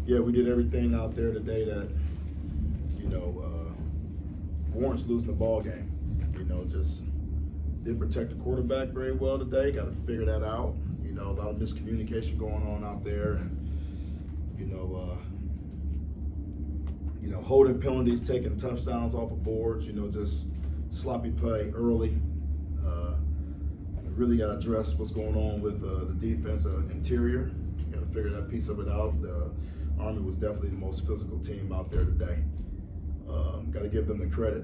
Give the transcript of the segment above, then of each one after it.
Yeah, we did everything out there today that, warrants losing the ball game. Just didn't protect the quarterback very well today. Got to figure that out. A lot of miscommunication going on out there, and holding penalties, taking touchdowns off of boards. Just sloppy play early. Really got to address what's going on with the defense interior. Got to figure that piece of it out. The Army was definitely the most physical team out there today. Got to give them the credit.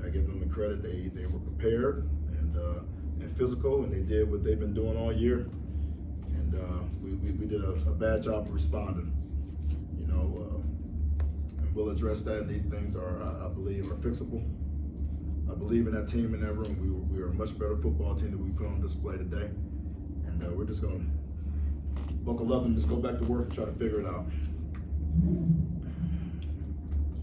They were prepared and physical, and they did what they've been doing all year. And we did a bad job of responding. And we'll address that. And these things I believe, are fixable. I believe in that team in that room. We are a much better football team than we put on display today. And we're just going to buckle up and just go back to work and try to figure it out.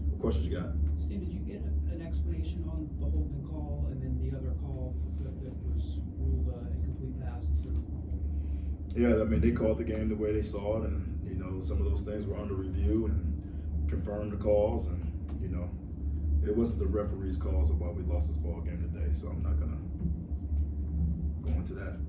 What questions you got? Steve, did you get an explanation on the holding call and then the other call that was ruled incomplete pass instead of fumble? Yeah, they called the game the way they saw it, and some of those things were under review and confirmed the calls, and it wasn't the referee's calls of why we lost this ball game today, so I'm not gonna go into that.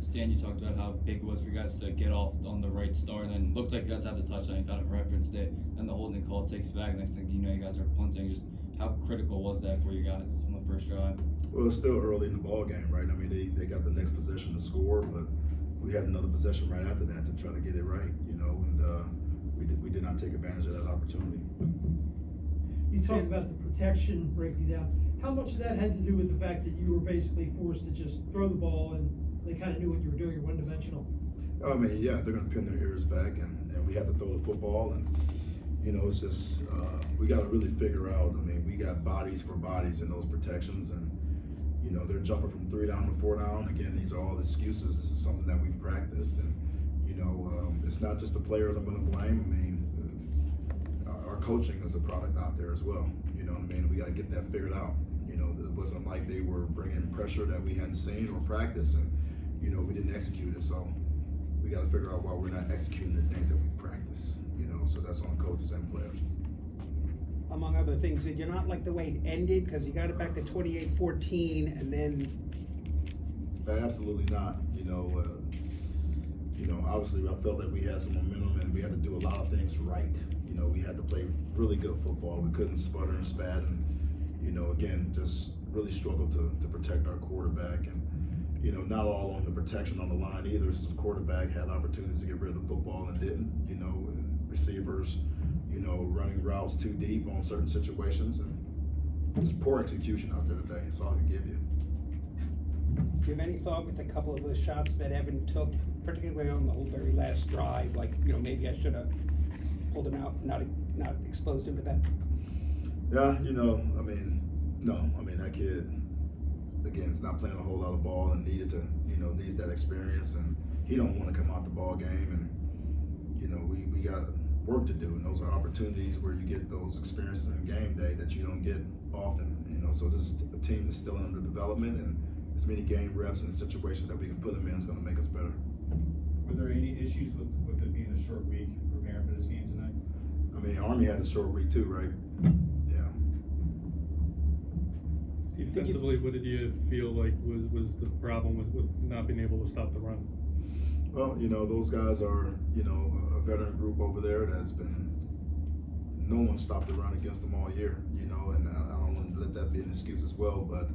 Stan, you talked about how big it was for you guys to get off on the right start, and then looked like you guys had the touchdown. You kind of referenced it, and the holding call takes back. Next thing you know, you guys are punting. Just how critical was that for you guys on the first drive? Well, it's still early in the ball game, right? They got the next possession to score, but we had another possession right after that to try to get it right, and we did not take advantage of that opportunity. You talked about the protection breaking down. How much of that had to do with the fact that you were basically forced to just throw the ball and they kind of knew what you were doing? You're one-dimensional. Yeah, they're going to pin their ears back, and we have to throw the football, and it's just we got to really figure out. We got bodies for bodies in those protections, and they're jumping from 3 down to 4 down. Again, these are all excuses. This is something that we've practiced, and it's not just the players I'm going to blame. Our coaching is a product out there as well. We got to get that figured out. It wasn't like they were bringing pressure that we hadn't seen or practiced, and we didn't execute it. So we got to figure out why we're not executing the things that we practice. So that's on coaches and players. Among other things, did you not like the way it ended? Because you got it back to 28-14, and then. Absolutely not. Obviously I felt that we had some momentum and we had to do a lot of things right. We had to play really good football. We couldn't sputter and spat, and again, just really struggled to protect our quarterback, and not all on the protection on the line either. So the quarterback had opportunities to get rid of the football and didn't. And receivers, running routes too deep on certain situations, and just poor execution out there today. That's all I can give you. Do you have any thought with a couple of those shots that Evan took, particularly on the very last drive? Like, maybe I should have pulled him out, not exposed him to that. Yeah, no. That kid, again, is not playing a whole lot of ball and needs that experience, and he don't want to come out the ball game, and we got work to do, and those are opportunities where you get those experiences in game day that you don't get often. So this team is still under development, and as many game reps and situations that we can put them in is going to make us better. Were there any issues with it being a short week preparing for this game tonight? Army had a short week too, right? Yeah. Defensively, what did you feel like was the problem with not being able to stop the run? Well, those guys are, a veteran group over there that's been, no one stopped the run against them all year, and I don't want to let that be an excuse as well, but,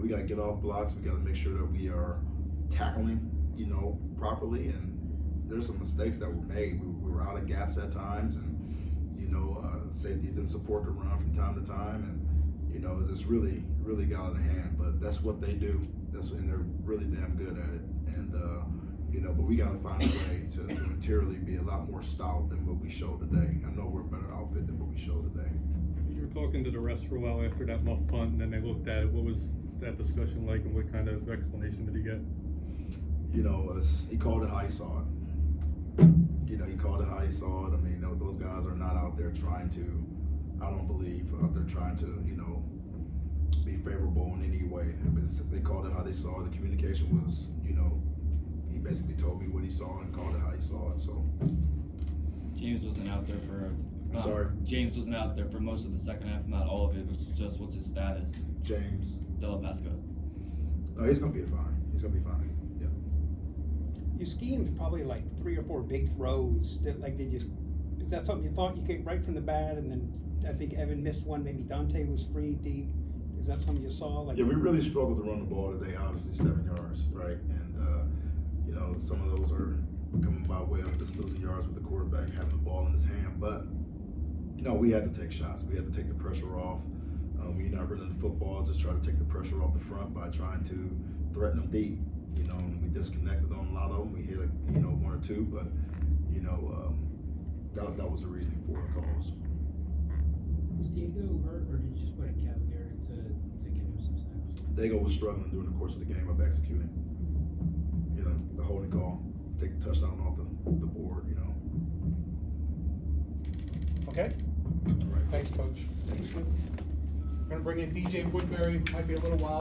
we got to get off blocks. We got to make sure that we are tackling, properly, and there's some mistakes that were made. We were out of gaps at times, and, safeties didn't support the run from time to time, and, it just really, really got out of hand, but that's what they do. And they're really damn good at it, and, but we got to find a way to interiorly be a lot more stout than what we showed today. I know we're a better outfit than what we showed today. You were talking to the refs for a while after that muff punt, and then they looked at it. What was that discussion like, and what kind of explanation did he get? He called it how he saw it. He called it how he saw it. Those guys are not out there trying to, I don't believe, out there trying to, be favorable in any way. They called it how they saw it. The communication was, he basically told me what he saw and called it how he saw it. So. Do James wasn't out there for. I'm sorry? James wasn't out there for most of the second half, not all of it, which is just what's his status. James. Della Pasco. Oh, he's gonna be fine. He's gonna be fine. Yeah. You schemed probably like 3 or 4 big throws. Is that something you thought you could right from the bat? And then I think Evan missed one. Maybe Dante was free deep. Is that something you saw? Like, Yeah, we really struggled to run the ball today. Obviously, 7 yards, right? And you know, some of those are coming by way of just losing yards with the quarterback having the ball in his hand. But you know, we had to take shots. We had to take the pressure off. When you're not running the football, just try to take the pressure off the front by trying to threaten them deep. You know, and we disconnected on a lot of them. We hit, you know, 1 or 2, but you know, that was the reason for the calls. Was Diego hurt, or did you just put in Kevin Garrett to give him some snaps? Dago was struggling during the course of the game of executing. You know, the holding call, take the touchdown off the board. You know. Okay, All right. thanks, Coach. Thanks. We're gonna bring in DJ Woodbury, might be a little while.